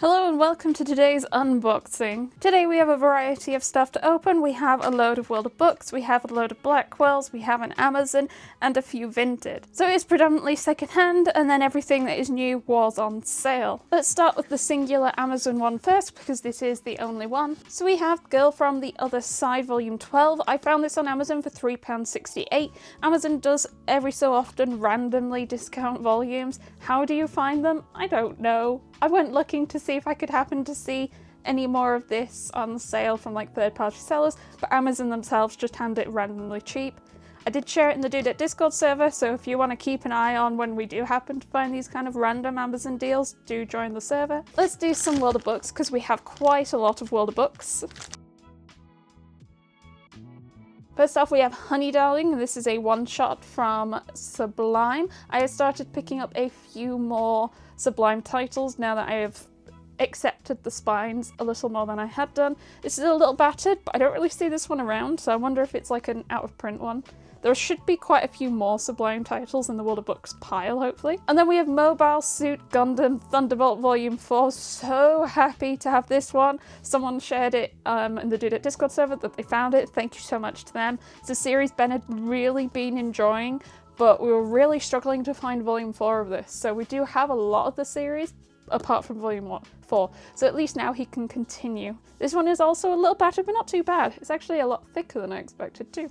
Hello and welcome to today's unboxing. Today we have a variety of stuff to open. We have a load of World of Books, we have a load of Blackwells, we have an Amazon, and a few Vinted. So it's predominantly secondhand, and then everything that is new was on sale. Let's start with the singular Amazon one first, because this is the only one. So we have Girl from the Other Side Volume 12. I found this on Amazon for £3.68. Amazon does every so often randomly discount volumes. How do you find them? I don't know. I went looking to see if I could happen to see any more of this on sale from like third-party sellers, but Amazon themselves just hand it randomly cheap. I did share it in the Dude at Discord server, so if you want to keep an eye on when we do happen to find these kind of random Amazon deals, do join the server. Let's do some World of Books, because we have quite a lot of World of Books. First off, we have Honey Darling. This is a one-shot from Sublime. I have started picking up a few more Sublime titles now that I have accepted the spines a little more than I had done. This is a little battered, but I don't really see this one around, so I wonder if it's like an out-of-print one. There should be quite a few more Sublime titles in the World of Books pile, hopefully. And then we have Mobile Suit Gundam Thunderbolt Volume 4. So happy to have this one. Someone shared it in the Dude at Discord server that they found it. Thank you so much to them. It's a series Ben had really been enjoying, but we were really struggling to find Volume 4 of this. So we do have a lot of the series, apart from Volume 4. So at least now he can continue. This one is also a little battered, but not too bad. It's actually a lot thicker than I expected too.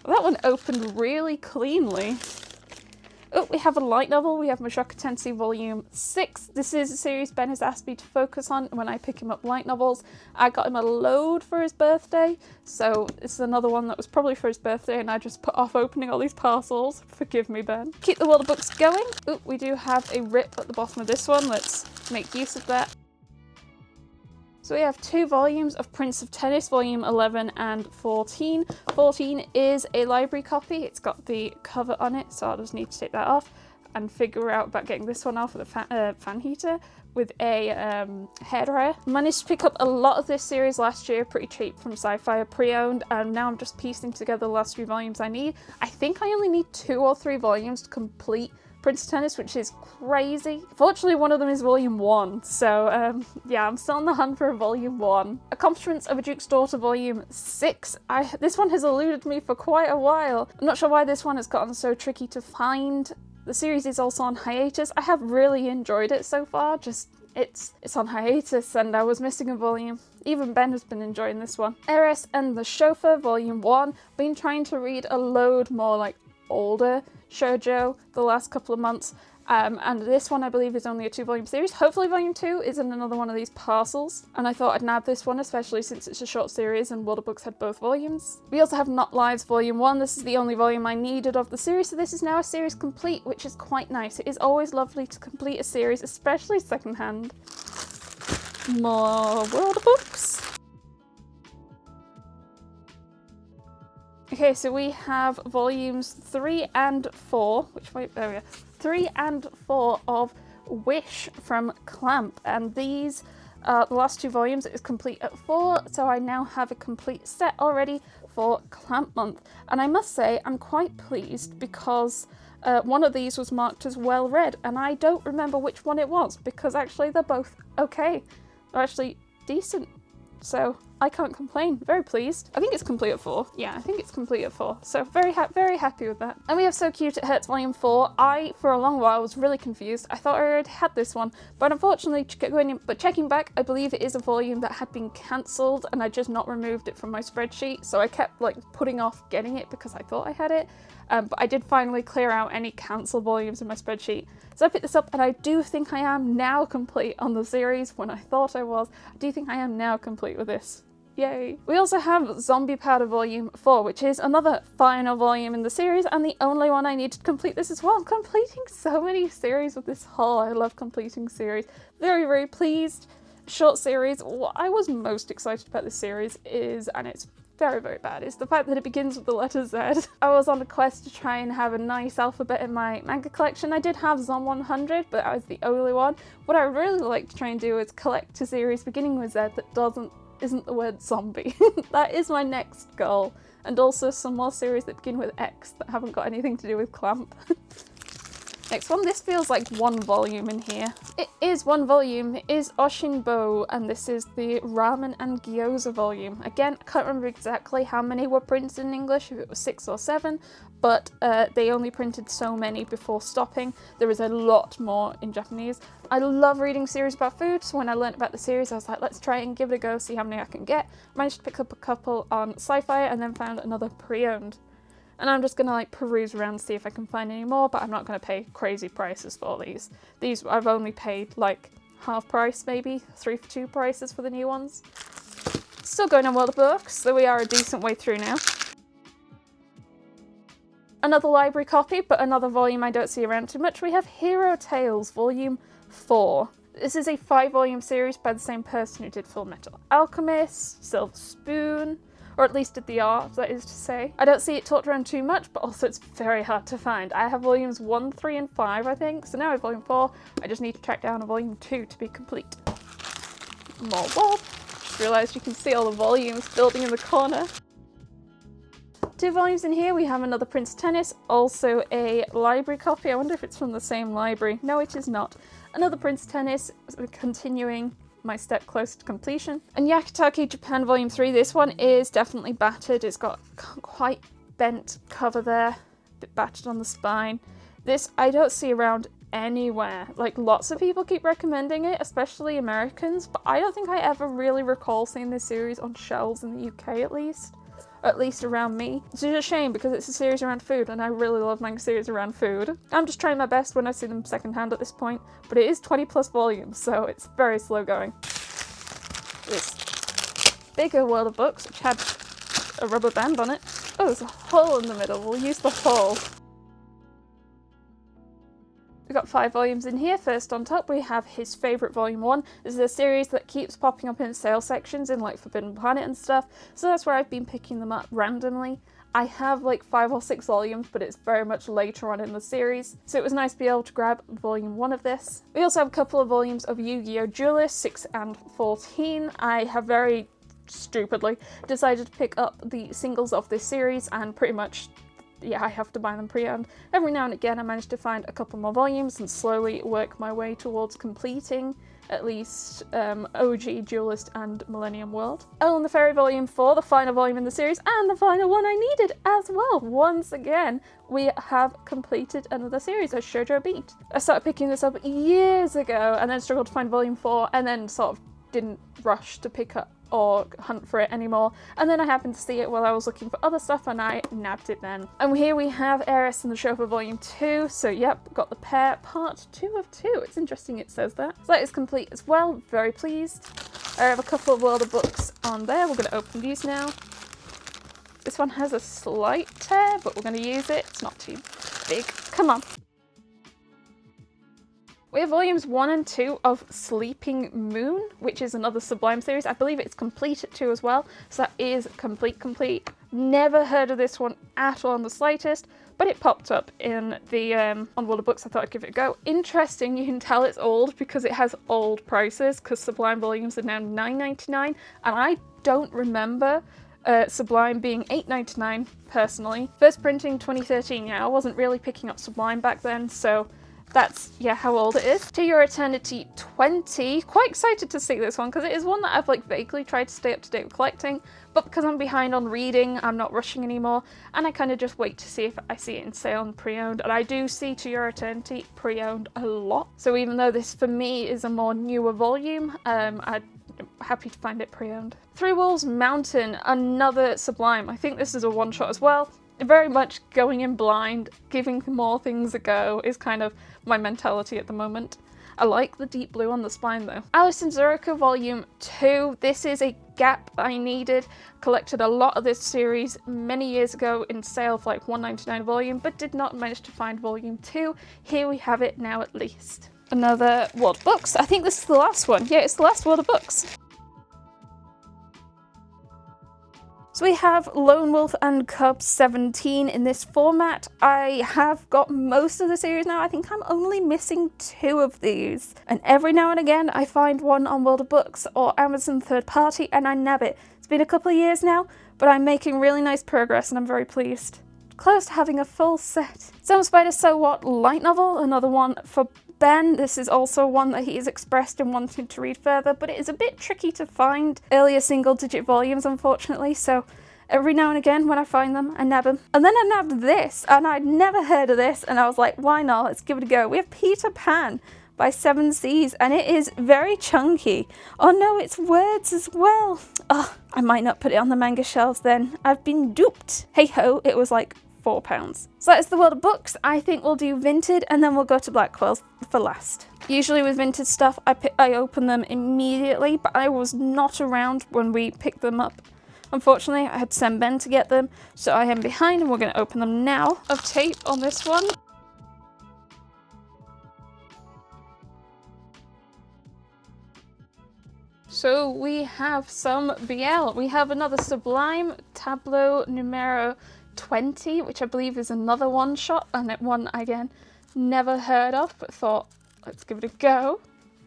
That one opened really cleanly. Oh, we have a light novel. We have Mushoku Tensei Volume 6. This is a series Ben has asked me to focus on when I pick him up light novels. I got him a load for his birthday, so this is another one that was probably for his birthday and I just put off opening all these parcels. Forgive me, Ben. Keep the World of Books going. Oh, we do have a rip at the bottom of this one. Let's make use of that. So we have two volumes of Prince of Tennis, Volume 11 and 14. 14 is a library copy. It's got the cover on it, so I'll just need to take that off and figure out about getting this one off with a fan heater with a hairdryer. Managed to pick up a lot of this series last year, pretty cheap from Sci-Fi, pre-owned, and now I'm just piecing together the last few volumes I need. I think I only need 2 or 3 volumes to complete Prince of Tennis, which is crazy. Fortunately, one of them is Volume 1, so yeah, I'm still on the hunt for Volume 1. Accomplishments of a Duke's Daughter Volume 6. This one has eluded me for quite a while. I'm not sure why this one has gotten so tricky to find. The series is also on hiatus. I have really enjoyed it so far, just it's on hiatus and I was missing a volume. Even Ben has been enjoying this one. Heiress and the Chauffeur Volume 1. Been trying to read a load more like older shoujo the last couple of months, and this one I believe is only a 2-volume series. Hopefully Volume 2 isn't another one of these parcels, and I thought I'd nab this one, especially since it's a short series and World of Books had both volumes. We also have Not Lives Volume 1. This is the only volume I needed of the series, so this is now a series complete, which is quite nice. It is always lovely to complete a series, especially secondhand. More World of Books. Okay, so we have volumes 3 and 4, there we are, 3 and 4 of Wish from Clamp, and these, the last 2 volumes, it was complete at 4, so I now have a complete set already for Clamp Month. And I must say, I'm quite pleased because one of these was marked as well read, and I don't remember which one it was, because actually they're both okay. They're actually decent. So I can't complain. Very pleased. I think it's complete at 4. Yeah, I think it's complete at 4. So very happy with that. And we have So Cute It Hurts Volume 4. I, for a long while, was really confused. I thought I already had this one, but unfortunately, checking back, I believe it is a volume that had been cancelled and I just not removed it from my spreadsheet. So I kept like putting off getting it because I thought I had it. But I did finally clear out any cancelled volumes in my spreadsheet. So I picked this up and I do think I am now complete on the series when I thought I was. I do think I am now complete with this. Yay! We also have Zombie Powder Volume 4, which is another final volume in the series and the only one I need to complete this as well. I'm completing so many series with this haul. I love completing series. Very pleased. Short series. What I was most excited about this series is, and it's very bad, is the fact that it begins with the letter Z. I was on a quest to try and have a nice alphabet in my manga collection. I did have Zom 100, but that was the only one. What I really like to try and do is collect a series beginning with Z that isn't the word zombie. That is my next goal. And also some more series that begin with X that haven't got anything to do with Clamp. Next one, this feels like one volume in here. It is one volume. It is Oshinbo, and this is the Ramen and Gyoza volume. Again, I can't remember exactly how many were printed in English, if it was 6 or 7, but they only printed so many before stopping. There is a lot more in Japanese. I love reading series about food, so when I learned about the series, I was like, let's try and give it a go, see how many I can get. Managed to pick up a couple on Sci-Fi, and then found another pre-owned. And I'm just gonna like peruse around, see if I can find any more, but I'm not gonna pay crazy prices for these. These I've only paid like half price, maybe 3 for 2 prices for the new ones. Still going on World of Books, so we are a decent way through now. Another library copy, but another volume I don't see around too much. We have Hero Tales, Volume 4. This is a 5-volume series by the same person who did Fullmetal Alchemist, Silver Spoon, or at least did the art, that is to say. I don't see it talked around too much, but also it's very hard to find. I have volumes 1, 3, and 5, I think, so now I have volume 4. I just need to track down a volume 2 to be complete. More wob. Just realised you can see all the volumes building in the corner. 2 volumes in here. We have another Prince Tennis, also a library copy. I wonder if it's from the same library. No, it is not. Another Prince Tennis, continuing my step closer to completion. And Yakutaki Japan Volume 3, this one is definitely battered. It's got quite bent cover there, a bit battered on the spine. This I don't see around anywhere. Like, lots of people keep recommending it, especially Americans, but I don't think I ever really recall seeing this series on shelves in the UK at least around me. It's just a shame because it's a series around food and I really love manga series around food. I'm just trying my best when I see them secondhand at this point, but it is 20 plus volumes, so it's very slow going. This bigger World of Books, which had a rubber band on it. Oh, there's a hole in the middle. We'll use the hole. We've got 5 volumes in here. First on top we have his favourite Volume 1. This is a series that keeps popping up in sale sections in like Forbidden Planet and stuff, so that's where I've been picking them up randomly. I have like 5 or 6 volumes, but it's very much later on in the series, so it was nice to be able to grab Volume 1 of this. We also have a couple of volumes of Yu-Gi-Oh! Duelist 6 and 14. I have very stupidly decided to pick up the singles of this series and pretty much I have to buy them pre-owned. Every now and again I manage to find a couple more volumes and slowly work my way towards completing at least OG, Duelist and Millennium World. Oh, and the Fairy Volume 4, the final volume in the series, and the final one I needed as well. Once again, we have completed another series of Shoujo Beat. I started picking this up years ago and then struggled to find Volume 4 and then sort of didn't rush to pick up or hunt for it anymore, and then I happened to see it while I was looking for other stuff and I nabbed it then. And here we have Heiress and the Chauffeur Volume 2, so yep, got the pair, part 2 of 2. It's interesting it says that. So that is complete as well, very pleased. I have a couple of World of Books on there, we're going to open these now. This one has a slight tear, but we're going to use it, it's not too big. Come on. We have volumes 1 and 2 of Sleeping Moon, which is another Sublime series. I believe it's complete at 2 as well, so that is complete. Never heard of this one at all in the slightest, but it popped up in the on World of Books. I thought I'd give it a go. Interesting, you can tell it's old because it has old prices, because Sublime volumes are now $9.99, and I don't remember Sublime being $8.99 personally. First printing 2013, I wasn't really picking up Sublime back then, so that's, how old it is. To Your Eternity 20. Quite excited to see this one because it is one that I've like vaguely tried to stay up to date with collecting, but because I'm behind on reading, I'm not rushing anymore, and I kind of just wait to see if I see it in sale and pre-owned, and I do see To Your Eternity pre-owned a lot. So even though this for me is a more newer volume, I'm happy to find it pre-owned. Three Wolves Mountain, another Sublime. I think this is a one-shot as well. Very much going in blind, giving more things a go is kind of my mentality at the moment. I like the deep blue on the spine though. Alice in Zurich Volume 2. This is a gap I needed. Collected a lot of this series many years ago in sale for like $1.99 a volume, but did not manage to find Volume 2. Here we have it now at least. Another World of Books. I think this is the last one. Yeah, it's the last World of Books. So we have Lone Wolf and Cub 17 in this format. I have got most of the series now. I think I'm only missing 2 of these. And every now and again I find one on World of Books or Amazon third party and I nab it. It's been a couple of years now, but I'm making really nice progress and I'm very pleased. close to having a full set. Some Spider So What light novel, another one for Ben. This is also one that he has expressed in wanting to read further, but it is a bit tricky to find earlier single-digit volumes, unfortunately, so every now and again when I find them, I nab them. And then I nabbed this, and I'd never heard of this, and I was like, why not? Let's give it a go. We have Peter Pan by 7 Seas, and it is very chunky. Oh no, it's words as well. Oh, I might not put it on the manga shelves then. I've been duped. Hey ho, it was like £4. So that is the world of books. I think we'll do Vinted and then we'll go to Blackwell for last. Usually with Vinted stuff, I open them immediately, but I was not around when we picked them up. Unfortunately, I had to send Ben to get them, so I am behind and we're going to open them now. Of tape on this one. So we have some BL. We have another Sublime Tableau Numero 20, which I believe is another one-shot, and one, again, never heard of, but thought, let's give it a go,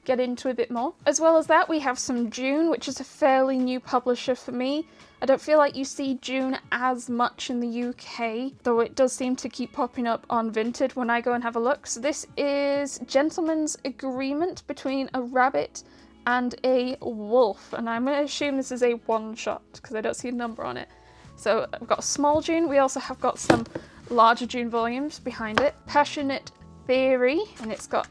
get into a bit more. As well as that, we have some June, which is a fairly new publisher for me. I don't feel like you see June as much in the UK, though it does seem to keep popping up on Vinted when I go and have a look. So this is Gentleman's Agreement between a rabbit and a wolf, and I'm going to assume this is a one-shot because I don't see a number on it. So I've got a small June. We also have got some larger June volumes behind it. Passionate Theory, and it's got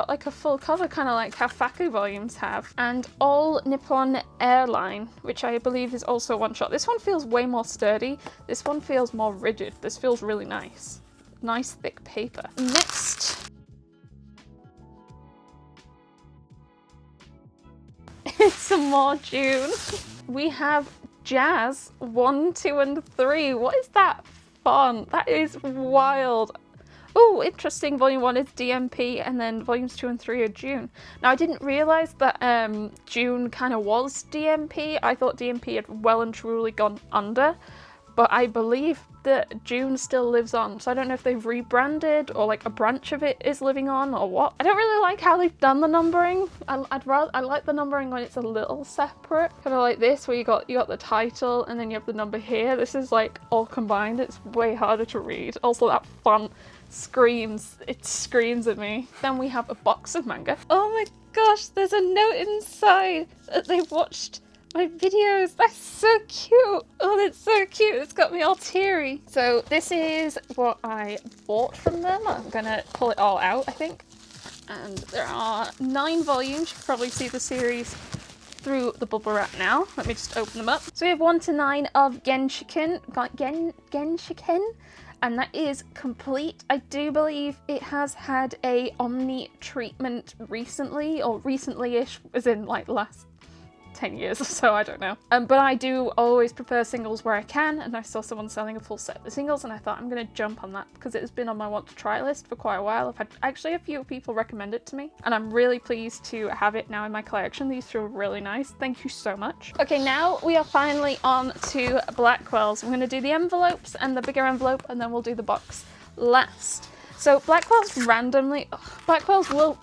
like a full cover, kind of like how Faku volumes have. And All Nippon Airline, which I believe is also one shot. This one feels way more sturdy. This one feels more rigid. This feels really nice. Nice thick paper. Next, it's some more June. We have Jazz 1, 2, and 3. What is that font? That is wild. Oh, interesting. Volume 1 is DMP, and then volumes 2 and 3 are June. Now, I didn't realise that June kind of was DMP. I thought DMP had well and truly gone under, but I believe that June still lives on. So I don't know if they've rebranded or like a branch of it is living on or what. I don't really like how they've done the numbering. I like the numbering when it's a little separate, kind of like this, where you got the title and then you have the number here. This is like all combined. It's way harder to read. Also, that font screams at me. Then we have a box of manga. Oh my gosh, there's a note inside that they've watched my videos. That's so cute. Oh, that's so cute. It's got me all teary. So this is what I bought from them. I'm gonna pull it all out, I think. And there are 9 volumes. You can probably see the series through the bubble wrap now. Let me just open them up. So we have 1 to 9 of Genshiken, and that is complete. I do believe it has had a Omni treatment recently, or recently-ish, as in like the last 10 years or so, I don't know. But I do always prefer singles where I can, and I saw someone selling a full set of the singles, and I thought I'm going to jump on that because it has been on my want to try list for quite a while. I've had actually a few people recommend it to me, and I'm really pleased to have it now in my collection. These feel really nice. Thank you so much. Okay, now we are finally on to Blackwell's. I'm going to do the envelopes and the bigger envelope, and then we'll do the box last. So Blackwell's randomly... Blackwell's will...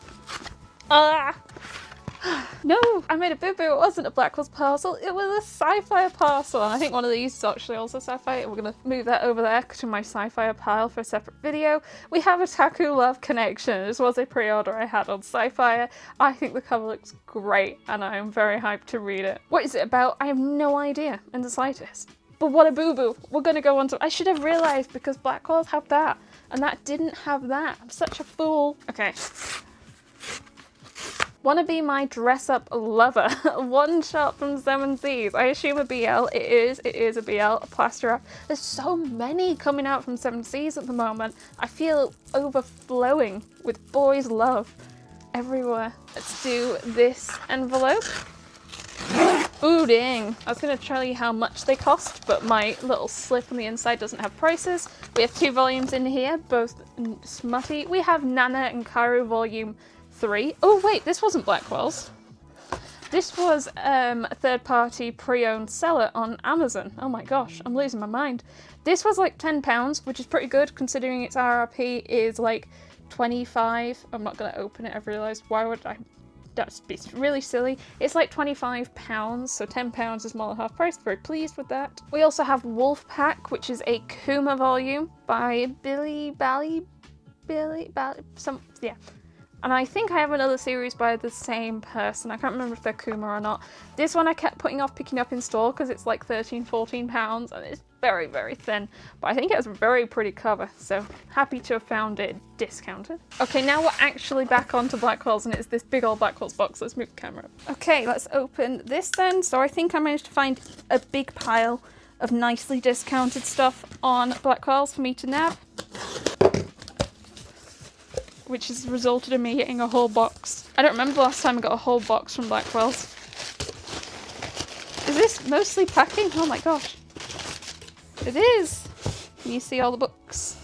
No, I made a boo-boo. It wasn't a Blackwell's parcel, it was a Sci-Fi parcel. And I think one of these is actually also Sci-Fi. We're gonna move that over there to my Sci-Fi pile for a separate video. We have a Taku Love Connection. This was a pre-order I had on Sci-Fi. I think the cover looks great and I am very hyped to read it. What is it about? I have no idea in the slightest. But what a boo-boo. We're gonna go on to... I should have realised because Blackwell's have that and that didn't have that. I'm such a fool. Okay. Wanna Be My Dress-Up Lover. One shot from 7 Seas. I assume a BL. It is a BL, a plaster wrap. There's so many coming out from 7 Seas at the moment. I feel overflowing with boys' love everywhere. Let's do this envelope. Ooh, dang. I was gonna tell you how much they cost, but my little slip on the inside doesn't have prices. We have 2 volumes in here, both smutty. We have Nana and Karu volume 3. Oh wait, this wasn't Blackwell's. This was a third-party pre-owned seller on Amazon. Oh my gosh, I'm losing my mind. This was like £10, which is pretty good considering its RRP is like 25. I'm not gonna open it, I've realised. Why would I That's really silly. It's like £25, so £10 is more than half price. Very pleased with that. We also have Wolfpack, which is a Kuma volume by Billy, yeah. And I think I have another series by the same person. I can't remember if they're Kuma or not. This one I kept putting off picking up in store because it's like £13–14 and it's very, very thin. But I think it has a very pretty cover, so happy to have found it discounted. Okay, now we're actually back onto Blackwell's and it's this big old Blackwell's box. Let's move the camera up. Okay, let's open this then. So I think I managed to find a big pile of nicely discounted stuff on Blackwell's for me to nab, which has resulted in me getting a whole box. I don't remember the last time I got a whole box from Blackwell's. Is this mostly packing? Oh my gosh. It is! Can you see all the books?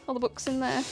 All the books in there.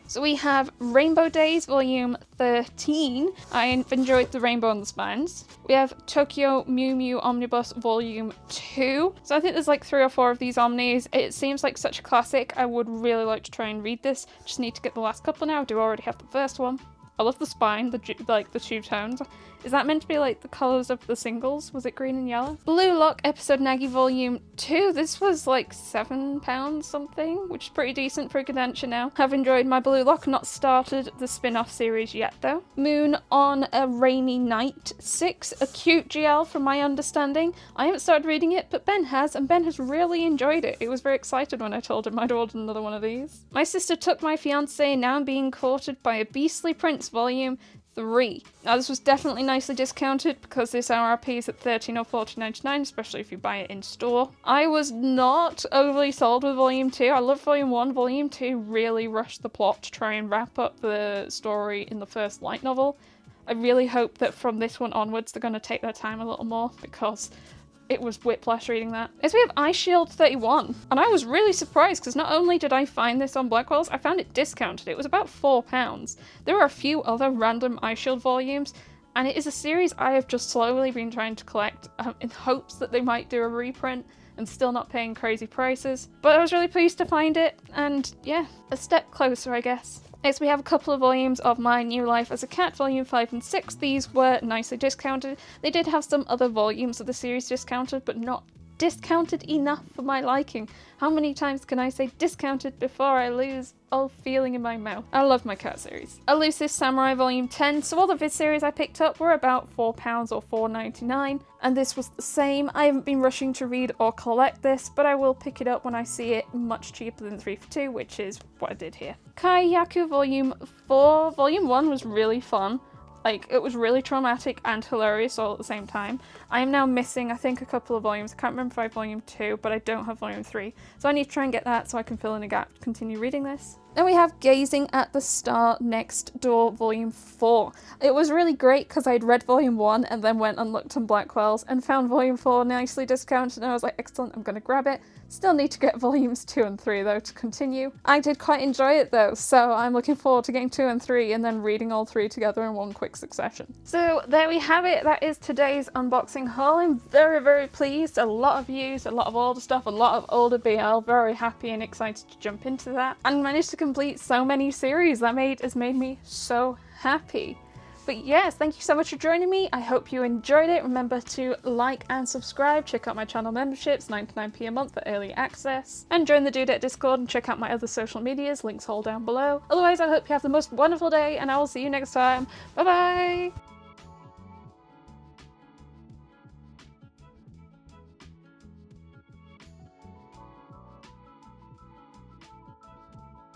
So we have Rainbow Days Volume 13. I enjoyed the rainbow on the spines. We have Tokyo Mew Mew Omnibus Volume 2. So I think there's like 3 or 4 of these omnis. It seems like such a classic. I would really like to try and read this. Just need to get the last couple now. I do already have the first one. I love the spine, the tube tones. Is that meant to be like the colours of the singles? Was it green and yellow? Blue Lock Episode Nagi Volume 2. This was like £7 something, which is pretty decent for a condenser now. Have enjoyed my Blue Lock. Not started the spin-off series yet though. Moon on a Rainy Night 6. A cute GL from my understanding. I haven't started reading it, but Ben has, and Ben has really enjoyed it. He was very excited when I told him I'd ordered another one of these. My Sister Took My Fiancé, Now I'm Being Courted by a Beastly Prince Volume 3. Now this was definitely nicely discounted because this MRP is at £13 or £14.99, especially if you buy it in store. I was not overly sold with Volume 2. I love Volume 1. Volume 2 really rushed the plot to try and wrap up the story in the first light novel. I really hope that from this one onwards they're going to take their time a little more because it was whiplash reading that. Next we have Ice Shield 31, and I was really surprised because not only did I find this on Blackwell's, I found it discounted. It was about £4. There are a few other random Ice Shield volumes, and it is a series I have just slowly been trying to collect in hopes that they might do a reprint and still not paying crazy prices. But I was really pleased to find it, and yeah, a step closer I guess. Next we have a couple of volumes of My New Life as a Cat, Volume 5 and 6. These were nicely discounted. They did have some other volumes of the series discounted, but not discounted enough for my liking. How many times can I say discounted before I lose all feeling in my mouth? I love my cat series. Elusive Samurai Volume 10. So all of his series I picked up were about £4 or £4.99, and this was the same. I haven't been rushing to read or collect this, but I will pick it up when I see it much cheaper than 3 for 2, which is what I did here. Kaiyaku Volume 4. Volume 1 was really fun. Like, it was really traumatic and hilarious all at the same time. I am now missing, I think, a couple of volumes. I can't remember if I have Volume 2, but I don't have Volume 3. So I need to try and get that so I can fill in a gap to continue reading this. Then we have Gazing at the Star Next Door Volume 4. It was really great because I'd read Volume 1 and then went and looked on Blackwell's and found Volume 4 nicely discounted, and I was like, excellent, I'm going to grab it. Still need to get Volumes 2 and 3 though to continue. I did quite enjoy it though, so I'm looking forward to getting 2 and 3 and then reading all 3 together in one quick succession. So there we have it. That is today's unboxing haul. I'm very, very pleased. A lot of used, a lot of older stuff, a lot of older BL. Very happy and excited to jump into that and managed to complete so many series. That has made me so happy. But yes, thank you so much for joining me. I hope you enjoyed it. Remember to like and subscribe. Check out my channel memberships, $99p a month for early access. And join the Dudette Discord and check out my other social medias, links all down below. Otherwise, I hope you have the most wonderful day and I will see you next time. Bye bye!